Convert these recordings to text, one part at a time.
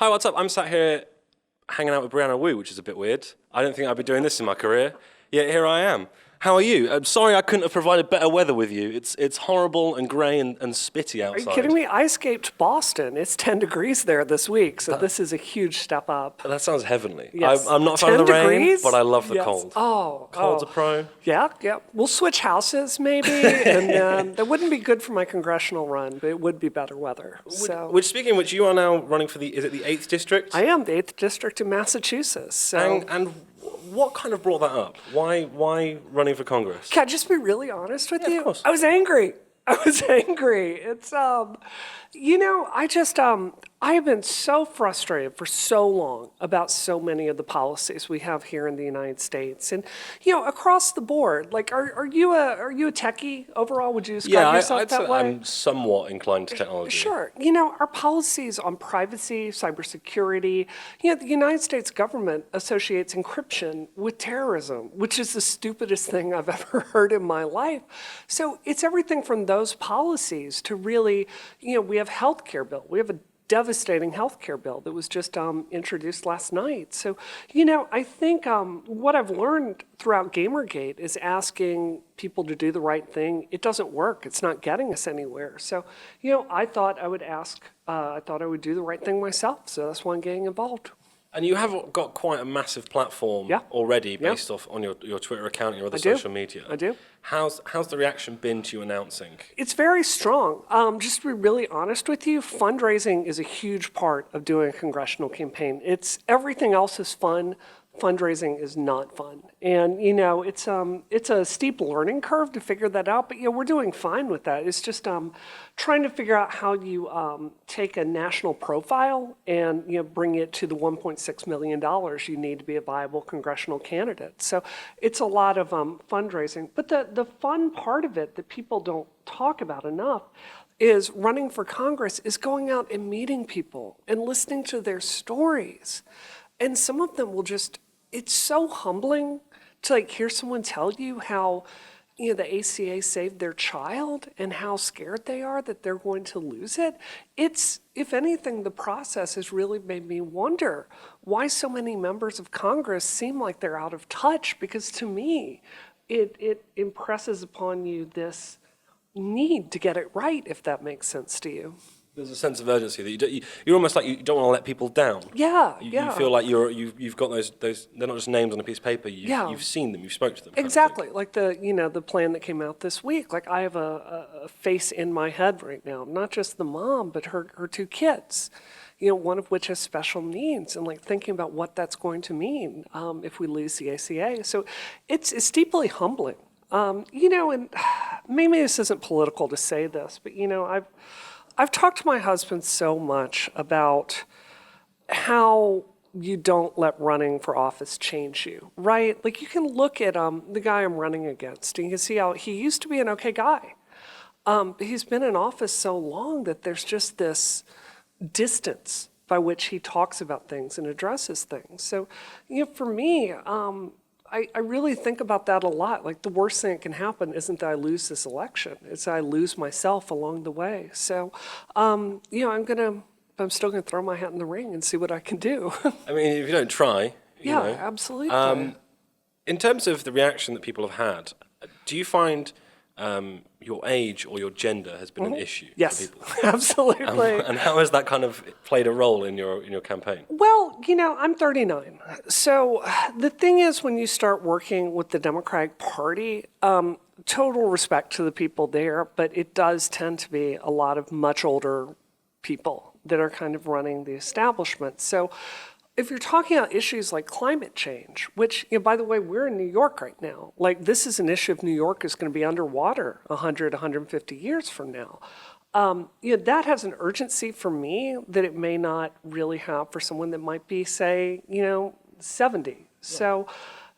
Hi, what's up? I'm sat here hanging out with Brianna Wu, which is a bit weird. I don't think I'd be doing this in my career, yet here I am. How are you? I'm sorry I couldn't have provided better weather with you. It's horrible and grey and spitty outside. Are you kidding me? I escaped Boston. It's 10 degrees there this week, so this is a huge step up. That sounds heavenly. Yes. I'm not a fan of the 10 rain, degrees? but I love the Yes. cold. Oh, Cold's a pro. Yeah. We'll switch houses maybe, and that wouldn't be good for my congressional run, but it would be better weather. Which, speaking of which, you are now running for is it the 8th district? I am the 8th district in Massachusetts. So. And what kind of brought that up? Why running for Congress? Can I just be really honest with you? Of course. I was angry. It's, I have been so frustrated for so long about so many of the policies we have here in the United States. And, across the board, like, are you a techie overall? Would you describe yourself that way? I'm somewhat inclined to technology. Sure. Our policies on privacy, cybersecurity, the United States government associates encryption with terrorism, which is the stupidest thing I've ever heard in my life. So it's everything from those policies to really, we have healthcare bill. We have a devastating healthcare bill that was just introduced last night. So, I think what I've learned throughout Gamergate is asking people to do the right thing. It doesn't work. It's not getting us anywhere. So, I thought I would do the right thing myself. So that's why I'm getting involved. And you have got quite a massive platform already based off on your Twitter account and your other social media. I do. How's the reaction been to you announcing? It's very strong. Just to be really honest with you, fundraising is a huge part of doing a congressional campaign. Everything else is fun. Fundraising is not fun. And, it's a steep learning curve to figure that out, but, we're doing fine with that. It's just trying to figure out how you take a national profile and, bring it to the $1.6 million you need to be a viable congressional candidate. So it's a lot of fundraising. But the fun part of it that people don't talk about enough is running for Congress is going out and meeting people and listening to their stories. And some of them will it's so humbling to hear someone tell you how, the ACA saved their child and how scared they are that they're going to lose it. If anything, the process has really made me wonder why so many members of Congress seem like they're out of touch, because to me, it impresses upon you this need to get it right, if that makes sense to you. There's a sense of urgency that you're almost like you don't want to let people down. You feel like you've got those. They're not just names on a piece of paper. You've seen them. You've spoken to them. Exactly, like the plan that came out this week. Like, I have a face in my head right now, not just the mom, but her two kids. One of which has special needs, and thinking about what that's going to mean if we lose the ACA. So it's deeply humbling. And maybe this isn't political to say this, but I've talked to my husband so much about how you don't let running for office change you, right? Like, you can look at the guy I'm running against, and you can see how he used to be an okay guy. But he's been in office so long that there's just this distance by which he talks about things and addresses things. So, for me, I really think about that a lot. Like, the worst thing that can happen isn't that I lose this election. It's that I lose myself along the way. So, I'm still gonna throw my hat in the ring and see what I can do. I mean, if you don't try, you know. Absolutely. In terms of the reaction that people have had, do you find your age or your gender has been an issue Yes, for people? absolutely. And how has that kind of played a role in your campaign? Well, I'm 39. So the thing is, when you start working with the Democratic Party, total respect to the people there, but it does tend to be a lot of much older people that are kind of running the establishment. So if you're talking about issues like climate change, which, by the way, we're in New York right now. Like, this is an issue if New York is going to be underwater 100, 150 years from now. That has an urgency for me that it may not really have for someone that might be, say, 70. Yeah. So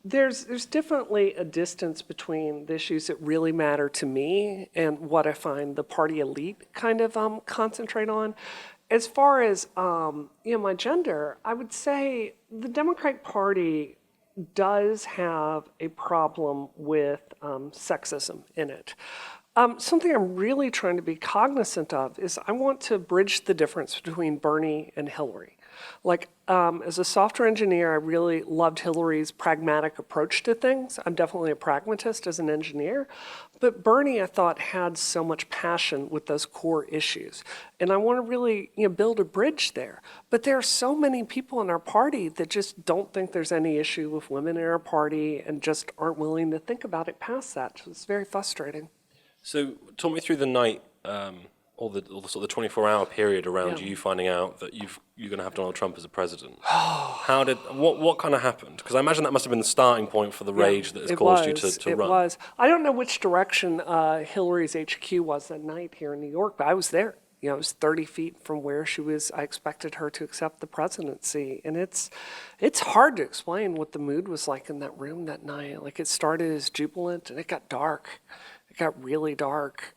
there's definitely a distance between the issues that really matter to me and what I find the party elite kind of concentrate on. As far as my gender, I would say the Democratic Party does have a problem with sexism in it. Something I'm really trying to be cognizant of is I want to bridge the difference between Bernie and Hillary. Like, as a software engineer, I really loved Hillary's pragmatic approach to things. I'm definitely a pragmatist as an engineer. But Bernie, I thought, had so much passion with those core issues. And I want to really, build a bridge there. But there are so many people in our party that just don't think there's any issue with women in our party and just aren't willing to think about it past that. So it's very frustrating. So talk me through the night, or the sort of the 24-hour period around you finding out that you're going to have Donald Trump as a president. What kind of happened? Because I imagine that must have been the starting point for the rage that has caused you to run. It was. I don't know which direction Hillary's HQ was that night here in New York, but I was there. It was 30 feet from where she was. I expected her to accept the presidency. And it's hard to explain what the mood was like in that room that night. Like, it started as jubilant and it got dark. It got really dark.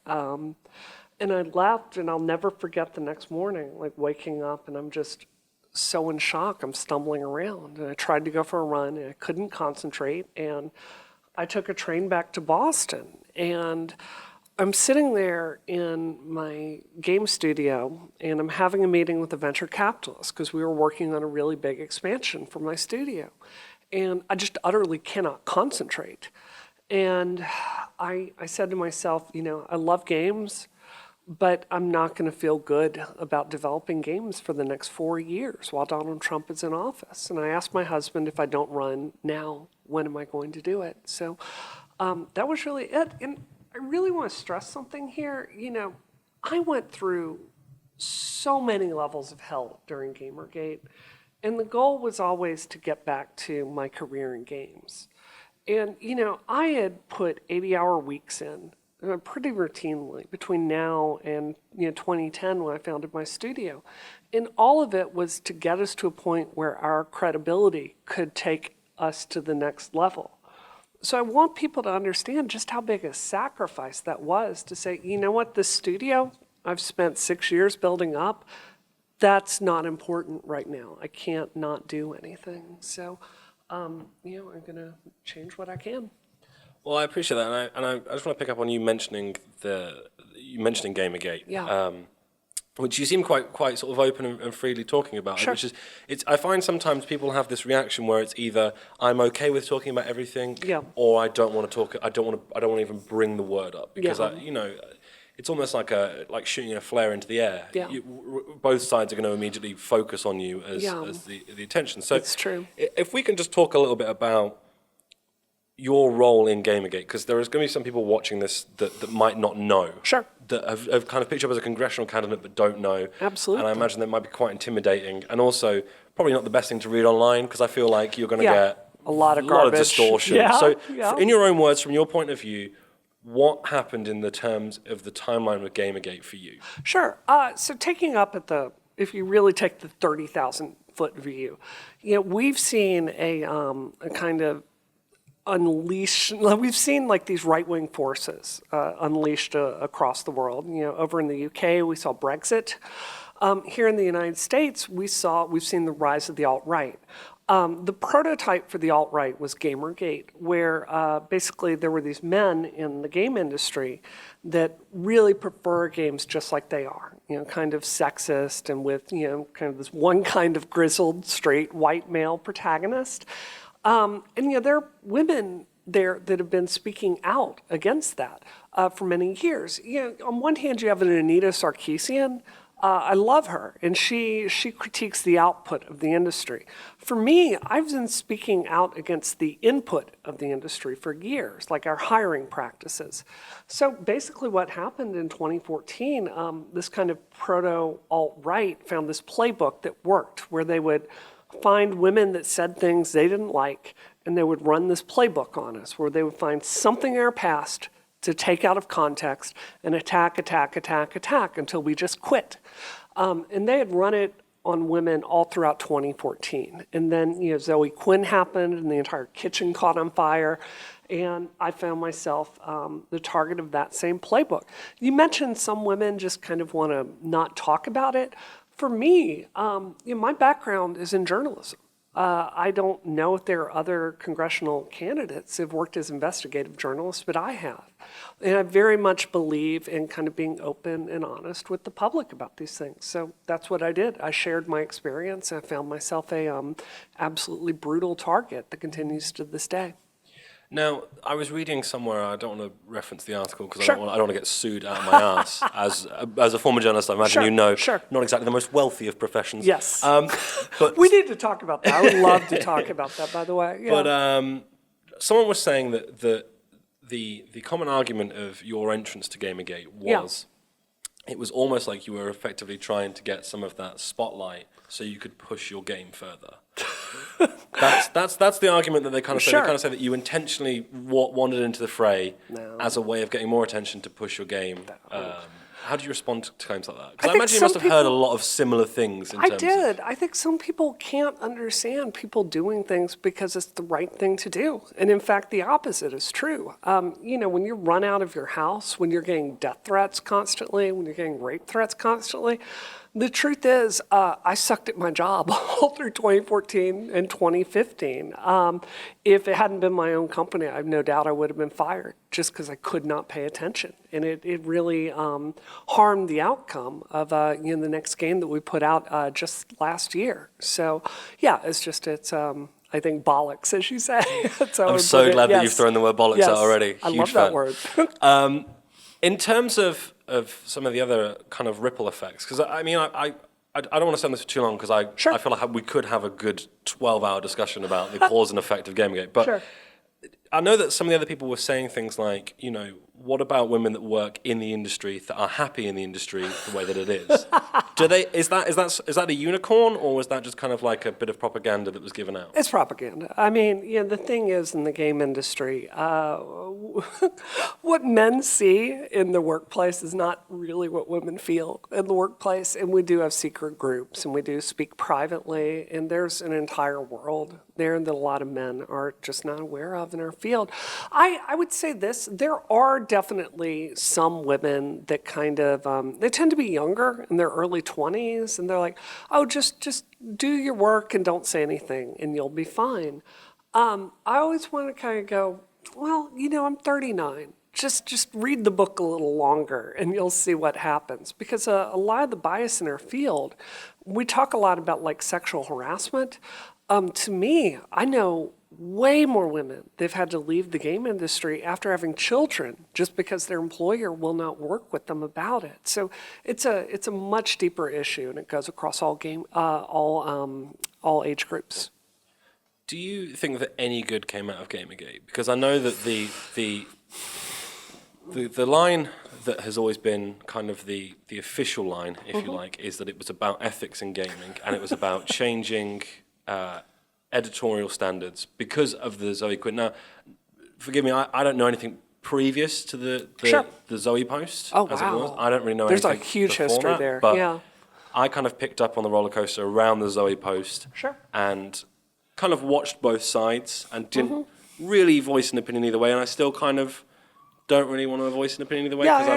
And I left, and I'll never forget the next morning, like waking up, and I'm just so in shock. I'm stumbling around, and I tried to go for a run, and I couldn't concentrate, and I took a train back to Boston, and I'm sitting there in my game studio, and I'm having a meeting with a venture capitalist because we were working on a really big expansion for my studio, and I just utterly cannot concentrate. And I said to myself, I love games, but I'm not going to feel good about developing games for the next 4 years while Donald Trump is in office. And I asked my husband, if I don't run now, when am I going to do it? So that was really it. And I really want to stress something here. I went through so many levels of hell during Gamergate. And the goal was always to get back to my career in games. And, I had put 80-hour weeks in pretty routinely between now and 2010 when I founded my studio. And all of it was to get us to a point where our credibility could take us to the next level. So I want people to understand just how big a sacrifice that was to say, this studio I've spent 6 years building up, that's not important right now. I can't not do anything. So, I'm going to change what I can. Well, I appreciate that, and I just want to pick up on you mentioning Gamergate, which you seem quite sort of open and freely talking about. Sure. Which is, I find sometimes people have this reaction where it's either I'm okay with talking about everything, or I don't want to talk. I don't want to even bring the word up because it's almost like shooting a flare into the air. Yeah. Both sides are going to immediately focus on you as the attention. So it's true. If we can just talk a little bit about your role in Gamergate, because there is going to be some people watching this that might not know. Sure. That have kind of picked you up as a congressional candidate but don't know. Absolutely. And I imagine that might be quite intimidating, and also probably not the best thing to read online, because I feel like you're going to get a lot of garbage. Distortion. Yeah. So in your own words, from your point of view, what happened in the terms of the timeline with Gamergate for you? Sure. So taking up if you really take the 30,000-foot view, we've seen a kind of we've seen like these right-wing forces unleashed across the world. Over in the UK, we saw Brexit. Here in the United States, we've seen the rise of the alt-right. The prototype for the alt-right was Gamergate, where basically there were these men in the game industry that really prefer games just like they are, kind of sexist and with, kind of this one kind of grizzled, straight, white male protagonist. And there are women there that have been speaking out against that for many years. On one hand, you have an Anita Sarkeesian. I love her, and she critiques the output of the industry. For me, I've been speaking out against the input of the industry for years, like our hiring practices. So basically what happened in 2014, this kind of proto-alt-right found this playbook that worked, where they would find women that said things they didn't like, and they would run this playbook on us, where they would find something in our past to take out of context and attack until we just quit. And they had run it on women all throughout 2014. And then Zoe Quinn happened, and the entire kitchen caught on fire. And I found myself the target of that same playbook. You mentioned some women just kind of want to not talk about it. For me, my background is in journalism. I don't know if there are other congressional candidates who've worked as investigative journalists, but I have. And I very much believe in kind of being open and honest with the public about these things. So that's what I did. I shared my experience. I found myself a absolutely brutal target that continues to this day. Now, I was reading somewhere, I don't want to reference the article because Sure. I don't want to get sued out of my ass. As a former journalist, I imagine Sure, you know, sure. not exactly the most wealthy of professions. Yes. But We need to talk about that. I would love to talk about that, by the way. Yeah. But someone was saying that the common argument of your entrance to Gamergate was it was almost like you were effectively trying to get some of that spotlight so you could push your game further. That's the argument that they kind of say. Sure. They kind of say that you intentionally wandered into the fray as a way of getting more attention to push your game. How do you respond to claims like that? Because I imagine you must have heard a lot of similar things. I did. I think some people can't understand people doing things because it's the right thing to do. And in fact, the opposite is true. When you run out of your house, when you're getting death threats constantly, when you're getting rape threats constantly, the truth is, I sucked at my job all through 2014 and 2015. If it hadn't been my own company, I have no doubt I would have been fired just because I could not pay attention. And it really harmed the outcome of the next game that we put out just last year. So, yeah, it's I think bollocks, as you say. I'm so glad that you've thrown the word bollocks out already. I Huge love fan. that word. In terms of some of the other kind of ripple effects, because I don't want to stand this for too long because I feel like we could have a good 12-hour discussion about the cause and effect of Gamergate. But Sure. I know that some of the other people were saying things like, what about women that work in the industry that are happy in the industry the way that it is? Is that a unicorn, or was that just kind of like a bit of propaganda that was given out? It's propaganda. I mean, the thing is in the game industry, what men see in the workplace is not really what women feel in the workplace. And we do have secret groups, and we do speak privately, and there's an entire world there that a lot of men are just not aware of in our field. I would say this, there are definitely some women that kind of, they tend to be younger in their early 20s, and they're like, oh, just do your work and don't say anything and you'll be fine. I always want to kind of go, well, I'm 39. Just read the book a little longer and you'll see what happens. Because a lot of the bias in our field, we talk a lot about like sexual harassment. To me, I know way more women they've had to leave the game industry after having children just because their employer will not work with them about it. So it's a much deeper issue, and it goes across all age groups. Do you think that any good came out of Gamergate? Because I know that the line that has always been kind of the official line, if you like, is that it was about ethics in gaming, and it was about changing editorial standards because of the Zoe quit. Now, forgive me, I don't know anything previous to the Zoe post. Oh, as wow. It was. I don't really know There's anything a huge before history that, there, but yeah. I kind of picked up on the roller coaster around the Zoe post. Sure. And kind of watched both sides and didn't really voice an opinion either way, and I still kind of don't really want to voice an opinion either way because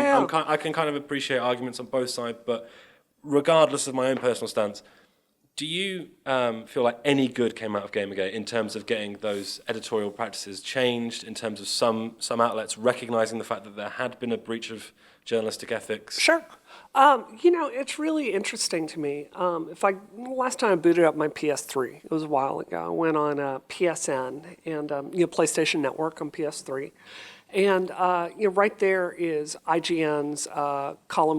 I can kind of appreciate arguments on both sides, but regardless of my own personal stance, do you feel like any good came out of Gamergate in terms of getting those editorial practices changed, in terms of some outlets recognizing the fact that there had been a breach of journalistic ethics? Sure. It's really interesting to me. Last time I booted up my PS3, it was a while ago. I went on PSN and PlayStation Network on PS3. And right there is IGN's Colin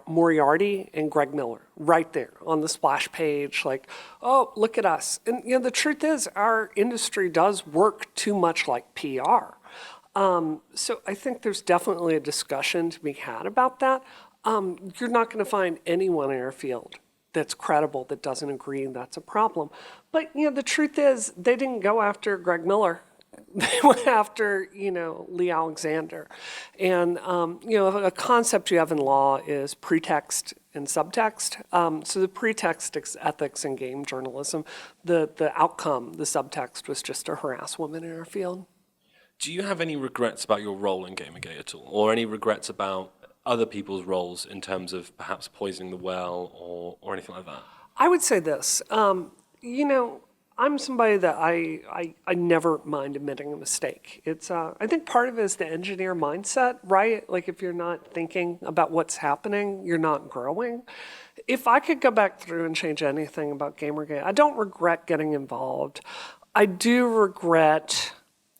Moriarty and Greg Miller, right there on the splash page, like, oh, look at us. And the truth is, our industry does work too much like PR. So I think there's definitely a discussion to be had about that. You're not going to find anyone in our field that's credible that doesn't agree that's a problem. But the truth is, they didn't go after Greg Miller. They went after, Lee Alexander. And, a concept you have in law is pretext and subtext. So the pretext is ethics in game journalism. The outcome, the subtext, was just to harass women in our field. Do you have any regrets about your role in Gamergate at all? Or any regrets about other people's roles in terms of perhaps poisoning the well or anything like that? I would say this. I'm somebody that I never mind admitting a mistake. It's I think part of it is the engineer mindset, right? Like if you're not thinking about what's happening, you're not growing. If I could go back through and change anything about Gamergate, I don't regret getting involved. I do regret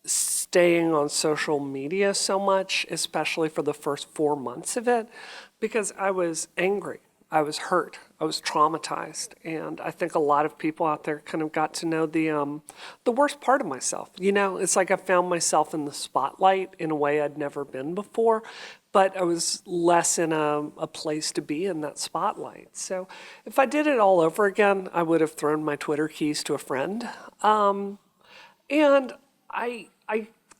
staying on social media so much, especially for the first 4 months of it, because I was angry. I was hurt. I was traumatized, and I think a lot of people out there kind of got to know the worst part of myself. You know, it's like I found myself in the spotlight in a way I'd never been before, but I was less in a place to be in that spotlight. So if I did it all over again, I would have thrown my Twitter keys to a friend. And I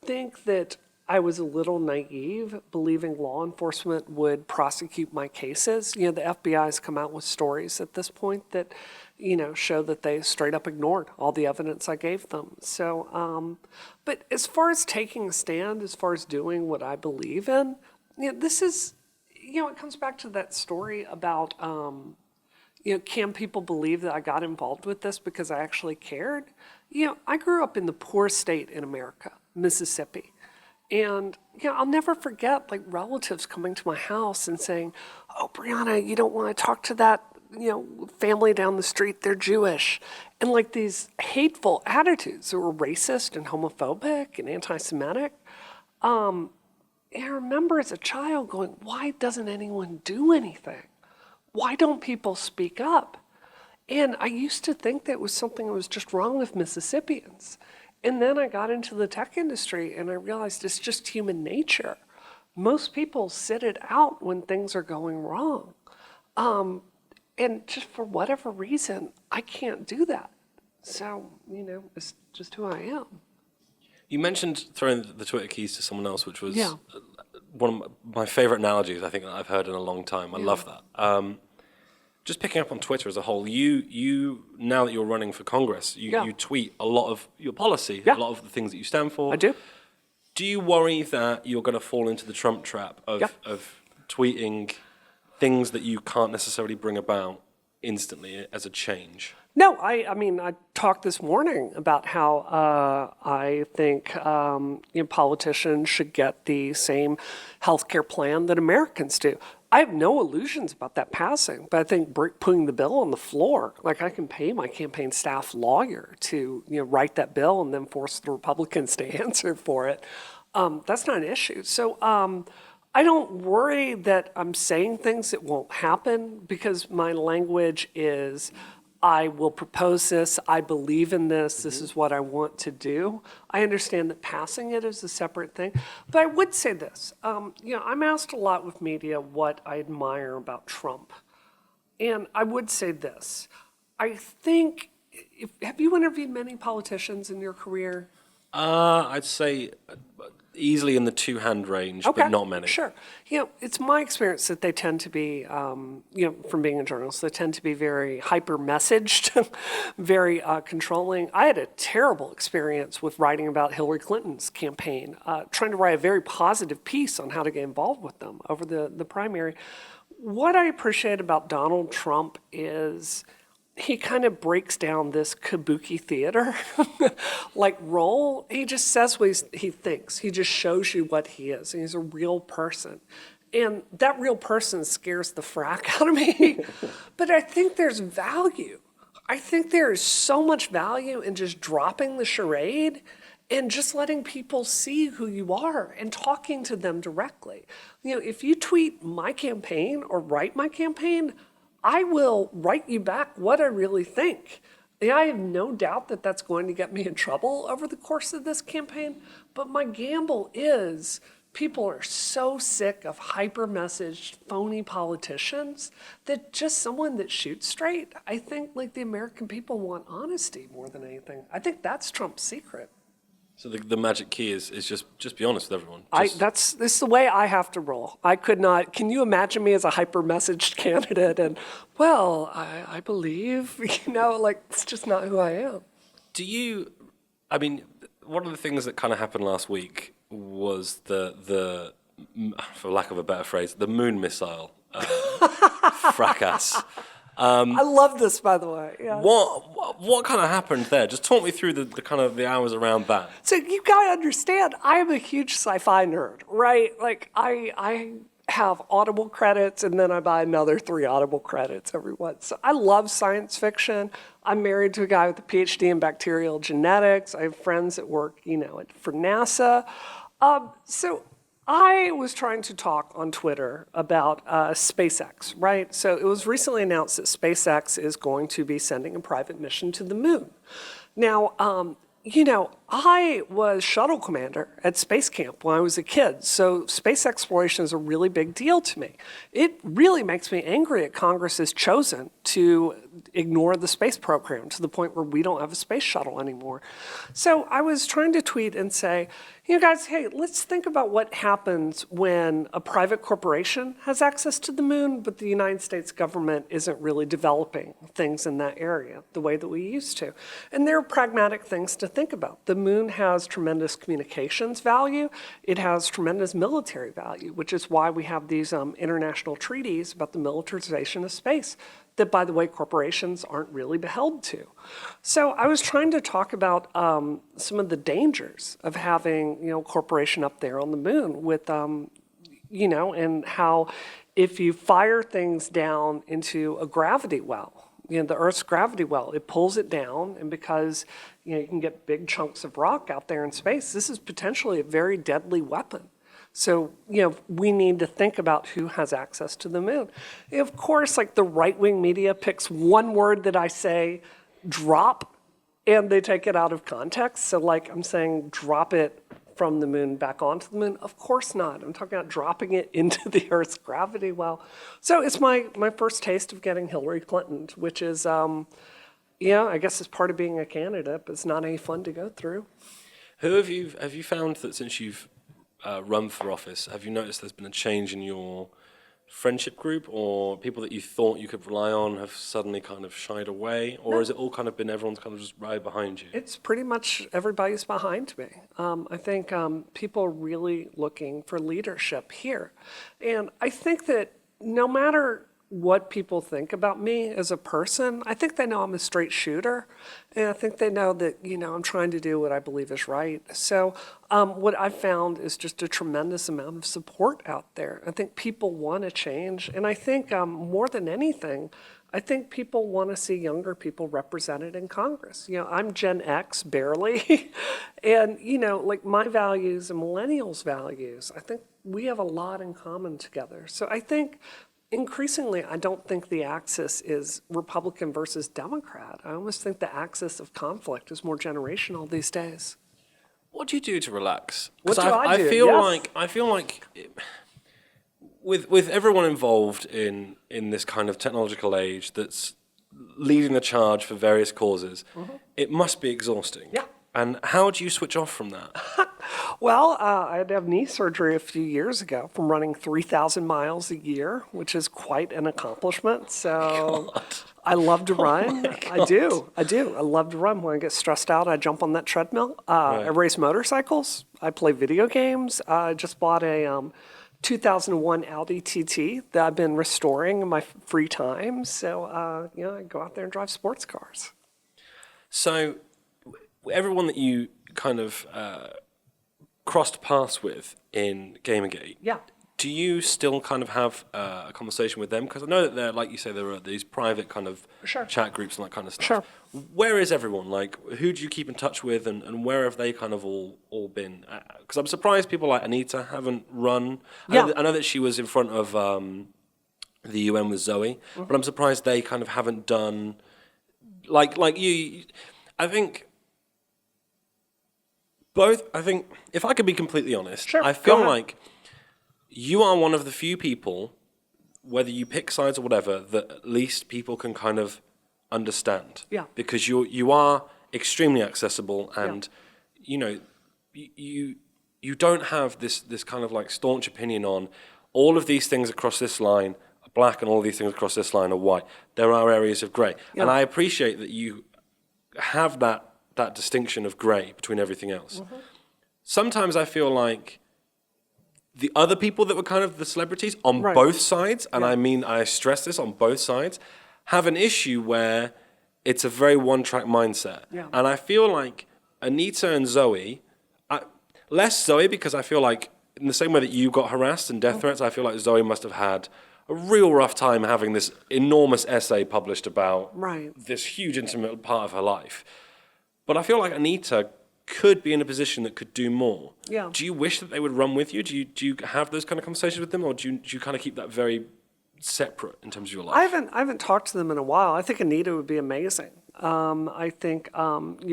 think that I was a little naive believing law enforcement would prosecute my cases. You know, the FBI has come out with stories at this point that, you know, show that they straight up ignored all the evidence I gave them. So, but as far as taking a stand, as far as doing what I believe in, you know, this is, you know, it comes back to that story about, you know, can people believe that I got involved with this because I actually cared? You know, I grew up in the poorest state in America, Mississippi. And, you know, I'll never forget, like, relatives coming to my house and saying, oh, Brianna, you don't want to talk to that, you know, family down the street, they're Jewish. And, like, these hateful attitudes that were racist and homophobic and anti-Semitic. And I remember as a child going, why doesn't anyone do anything? Why don't people speak up? And I used to think that was something that was just wrong with Mississippians. And then I got into the tech industry and I realized it's just human nature. Most people sit it out when things are going wrong. And just for whatever reason, I can't do that. So, you know, it's just who I am. You mentioned throwing the Twitter keys to someone else, which was Yeah. one of my favorite analogies I think that I've heard in a long time. I love that. Just picking up on Twitter as a whole, you now that you're running for Congress, you tweet a lot of your policy, a lot of the things that you stand for. I do. Do you worry that you're going to fall into the Trump trap of tweeting things that you can't necessarily bring about instantly as a change? No, I mean, I talked this morning about how I think you know, politicians should get the same health care plan that Americans do. I have no illusions about that passing, but I think putting the bill on the floor, like I can pay my campaign staff lawyer to, you know, write that bill and then force the Republicans to answer for it. That's not an issue. So I don't worry that I'm saying things that won't happen because my language is, I will propose this, I believe in this, this is what I want to do. I understand that passing it is a separate thing. But I would say this, you know, I'm asked a lot with media what I admire about Trump. And I would say this, I think, have you interviewed many politicians in your career? I'd say easily in the two-hand range, but not many. Sure. You know, it's my experience that they tend to be, you know, from being a journalist, they tend to be very hyper-messaged, very controlling. I had a terrible experience with writing about Hillary Clinton's campaign, trying to write a very positive piece on how to get involved with them over the primary. What I appreciate about Donald Trump is he kind of breaks down this kabuki theater like role. He just says what he thinks. He just shows you what he is. And he's a real person. And that real person scares the frack out of me. But I think there's value. I think there is so much value in just dropping the charade and just letting people see who you are and talking to them directly. You know, if you tweet my campaign or write my campaign, I will write you back what I really think. And I have no doubt that that's going to get me in trouble over the course of this campaign. But my gamble is people are so sick of hyper-messaged, phony politicians that just someone that shoots straight, I think like the American people want honesty more than anything. I think that's Trump's secret. So the magic key is just be honest with everyone. This is the way I have to roll. I could not. Can you imagine me as a hyper-messaged candidate? And well, I believe, you know, like it's just not who I am. I mean, one of the things that kind of happened last week was the for lack of a better phrase, the moon missile fracas. I love this, by the way. Yeah. What kind of happened there? Just talk me through the kind of the hours around that. So you gotta understand, I am a huge sci-fi nerd, right? Like I have Audible credits and then I buy another 3 Audible credits every month. So I love science fiction. I'm married to a guy with a PhD in bacterial genetics. I have friends that work, for NASA. So I was trying to talk on Twitter about SpaceX, right? So it was recently announced that SpaceX is going to be sending a private mission to the moon. Now, I was shuttle commander at Space Camp when I was a kid, so space exploration is a really big deal to me. It really makes me angry that Congress has chosen to ignore the space program to the point where we don't have a space shuttle anymore. So I was trying to tweet and say, guys, hey, let's think about what happens when a private corporation has access to the moon, but the United States government isn't really developing things in that area the way that we used to. And there are pragmatic things to think about. The moon has tremendous communications value. It has tremendous military value, which is why we have these international treaties about the militarization of space that, by the way, corporations aren't really beheld to. So I was trying to talk about some of the dangers of having, corporation up there on the moon with, and how if you fire things down into a gravity well, the Earth's gravity well, it pulls it down, and because, you can get big chunks of rock out there in space, this is potentially a very deadly weapon. So, we need to think about who has access to the moon. Of course, like the right-wing media picks one word that I say, drop, and they take it out of context. So like I'm saying, drop it from the moon back onto the moon. Of course not. I'm talking about dropping it into the Earth's gravity well. So it's my first taste of getting Hillary Clinton, which is, I guess it's part of being a candidate, but it's not any fun to go through. Who have you found that since you've run for office, have you noticed there's been a change in your friendship group, or people that you thought you could rely on have suddenly kind of shied away, or has it all kind of been everyone's kind of just right behind you? It's pretty much everybody's behind me. I think people are really looking for leadership here. And I think that no matter what people think about me as a person, I think they know I'm a straight shooter, and I think they know that, I'm trying to do what I believe is right. So what I've found is just a tremendous amount of support out there. I think people want to change, and I think more than anything, I think people want to see younger people represented in Congress. I'm Gen X, barely, and, like my values and millennials' values, I think we have a lot in common together. So I think increasingly, I don't think the axis is Republican versus Democrat. I almost think the axis of conflict is more generational these days. What do you do to relax? What do I do? I feel like with everyone involved in this kind of technological age that's leading the charge for various causes, it must be exhausting. Yeah. And how do you switch off from that? Well, I had to have knee surgery a few years ago from running 3,000 miles a year, which is quite an accomplishment. So I love to run. I do. I love to run. When I get stressed out, I jump on that treadmill. I race motorcycles. I play video games. I just bought a 2001 Audi TT that I've been restoring in my free time. So, I go out there and drive sports cars. So everyone that you kind of crossed paths with in Gamergate, do you still kind of have a conversation with them? Because I know that there, like you say, there are these private kind of chat groups and that kind of stuff. Sure. Where is everyone? Like, who do you keep in touch with, and where have they kind of all been? Because I'm surprised people like Anita haven't run. Yeah. I know that she was in front of the UN with Zoe, but I'm surprised they kind of haven't done like you. I think if I could be completely honest, I feel like you are one of the few people, whether you pick sides or whatever, that at least people can kind of understand. Yeah. Because you are extremely accessible, and you don't have this kind of like staunch opinion on all of these things across this line are black and all of these things across this line are white. There are areas of grey. Yeah. And I appreciate that you have that distinction of grey between everything else. Sometimes I feel like the other people that were kind of the celebrities on both sides, and I stress this, on both sides, have an issue where it's a very one-track mindset. Yeah. And I feel like Anita and Zoe, less Zoe because I feel like in the same way that you got harassed and death threats, I feel like Zoe must have had a real rough time having this enormous essay published about this huge intimate part of her life. But I feel like Anita could be in a position that could do more. Yeah. Do you wish that they would run with you? Do you have those kind of conversations with them, or do you kind of keep that very separate in terms of your life? I haven't talked to them in a while. I think Anita would be amazing. I think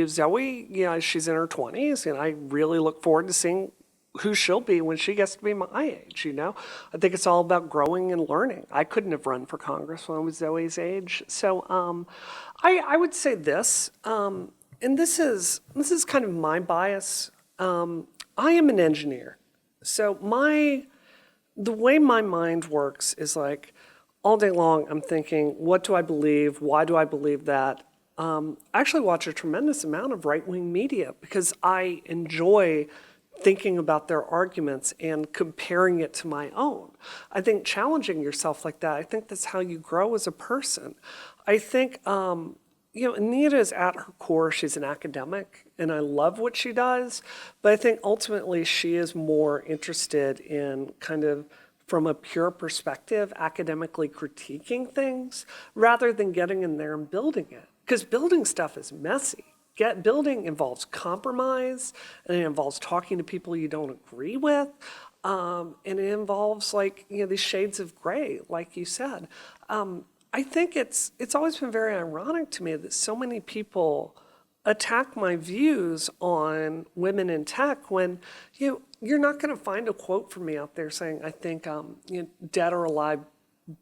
Zoe, she's in her 20s, and I really look forward to seeing who she'll be when she gets to be my age, I think it's all about growing and learning. I couldn't have run for Congress when I was Zoe's age. So I would say this, and this is kind of my bias. I am an engineer. So the way my mind works is like all day long I'm thinking, what do I believe? Why do I believe that? I actually watch a tremendous amount of right-wing media because I enjoy thinking about their arguments and comparing it to my own. I think challenging yourself like that, I think that's how you grow as a person. I think, Anita is at her core, she's an academic, and I love what she does, but I think ultimately she is more interested in kind of, from a pure perspective, academically critiquing things rather than getting in there and building it. Because building stuff is messy. Building involves compromise, and it involves talking to people you don't agree with, and it involves these shades of gray, like you said. I think it's always been very ironic to me that so many people attack my views on women in tech when you're not going to find a quote from me out there saying I think dead or alive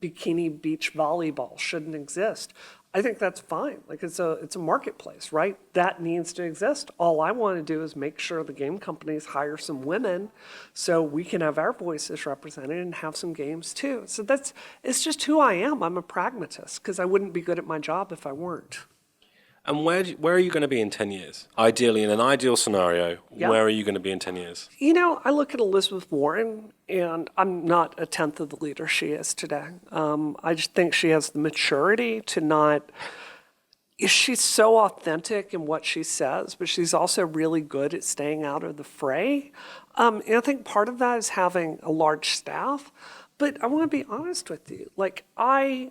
bikini beach volleyball shouldn't exist. I think that's fine. It's a marketplace, right? That needs to exist. All I want to do is make sure the game companies hire some women so we can have our voices represented and have some games too. So it's just who I am. I'm a pragmatist because I wouldn't be good at my job if I weren't. And where are you going to be in 10 years? Ideally, in an ideal scenario, where are you going to be in 10 years? I look at Elizabeth Warren, and I'm not a tenth of the leader she is today. I just think she has the maturity to not... She's so authentic in what she says, but she's also really good at staying out of the fray. And I think part of that is having a large staff. But I want to be honest with you. I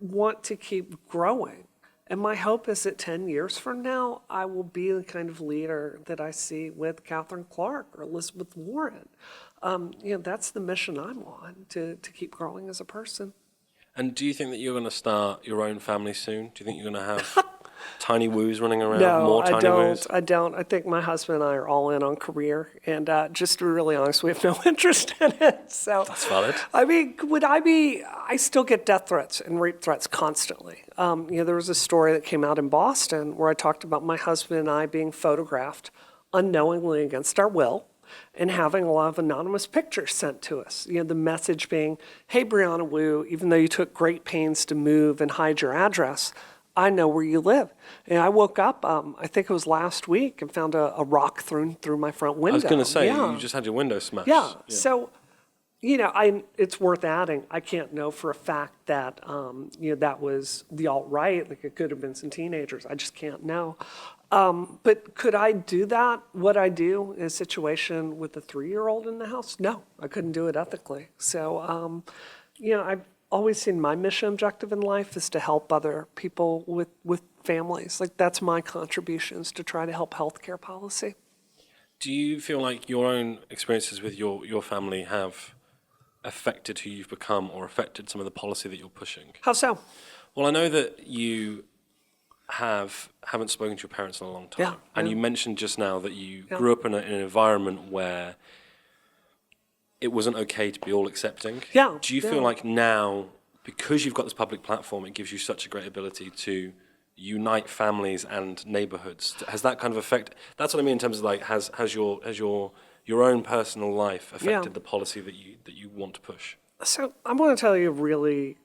want to keep growing. And my hope is that 10 years from now, I will be the kind of leader that I see with Catherine Clark or Elizabeth Warren. That's the mission I'm on, to keep growing as a person. And do you think that you're going to start your own family soon? Do you think you're going to have tiny Woos running around? No, more tiny Woos? I don't. I think my husband and I are all in on career. And just to be really honest, we have no interest in it. So that's valid. I mean, I still get death threats and rape threats constantly. There was a story that came out in Boston where I talked about my husband and I being photographed unknowingly against our will and having a lot of anonymous pictures sent to us. The message being, hey, Brianna Wu, even though you took great pains to move and hide your address, I know where you live. And I woke up, I think it was last week, and found a rock thrown through my front window. I was going to say, you just had your window smashed. Yeah. So, it's worth adding, I can't know for a fact that, that was the alt-right. It could have been some teenagers. I just can't know. But could I do that, what I do, in a situation with a 3-year-old in the house? No, I couldn't do it ethically. So, I've always seen my mission objective in life is to help other people with families. That's my contributions to try to help healthcare policy. Do you feel like your own experiences with your family have affected who you've become or affected some of the policy that you're pushing? How so? Well, I know that you haven't spoken to your parents in a long time. And you mentioned just now that you grew up in an environment where it wasn't okay to be all accepting. Yeah. Do you feel like now, because you've got this public platform, it gives you such a great ability to unite families and neighborhoods? Has that kind of effect? That's what I mean in terms of has your own personal life affected the policy that you want to push? So I'm going to tell you a really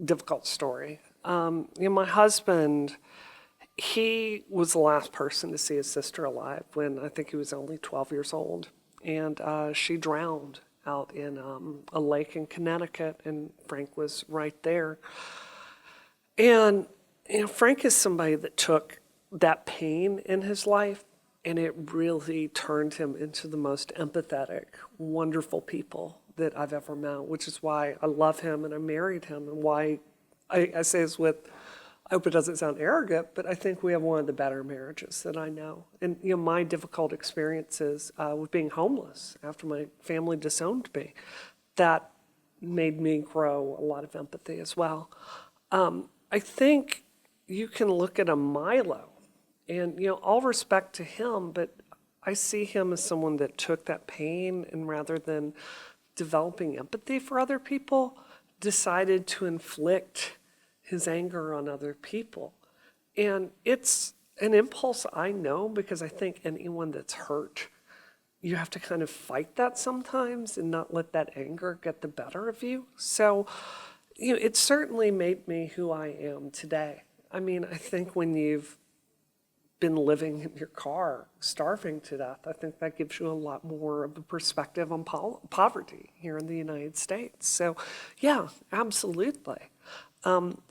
difficult story. My husband, he was the last person to see his sister alive when I think he was only 12 years old. And she drowned out in a lake in Connecticut, and Frank was right there. And Frank is somebody that took that pain in his life, and it really turned him into the most empathetic, wonderful people that I've ever met, which is why I love him and I married him, and why I say this with, I hope it doesn't sound arrogant, but I think we have one of the better marriages that I know. And my difficult experiences with being homeless after my family disowned me, that made me grow a lot of empathy as well. I think you can look at a Milo, and all respect to him, but I see him as someone that took that pain, and rather than developing empathy for other people, decided to inflict his anger on other people. And it's an impulse I know, because I think anyone that's hurt, you have to kind of fight that sometimes and not let that anger get the better of you. So, it certainly made me who I am today. I mean, I think when you've been living in your car, starving to death, I think that gives you a lot more of a perspective on poverty here in the United States. So, yeah, absolutely.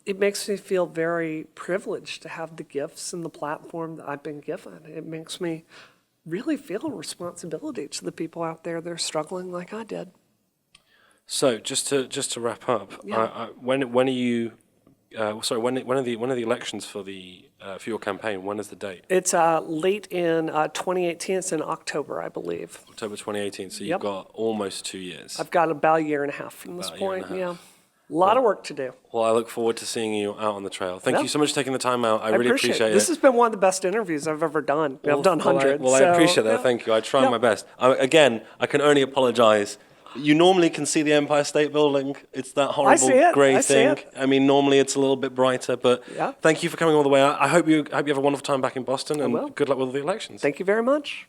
It makes me feel very privileged to have the gifts and the platform that I've been given. It makes me really feel a responsibility to the people out there that are struggling like I did. So just to wrap up, Yeah. when are you? When are the elections for your campaign? When is the date? It's late in 2018. It's in October, I believe. October 2018. So you've Yep. got almost 2 years. I've got about a year and a half from this About a year and point. a Yeah, half. a lot of work to do. Well, I look forward to seeing you out on the trail. Thank Yeah. you so much for taking the time out. I really appreciate it. This has been one of the best interviews I've ever done. I've done hundreds. I so, appreciate that. yeah. Thank you. I try Yeah. my best. Again, I can only apologize. You normally can see the Empire State Building. It's that horrible see it. grey I see thing. it. I mean, normally it's a little bit brighter, but Yeah. thank you for coming all the way out. I hope you have a wonderful time back in Boston, and will. good luck with all the elections. Thank you very much.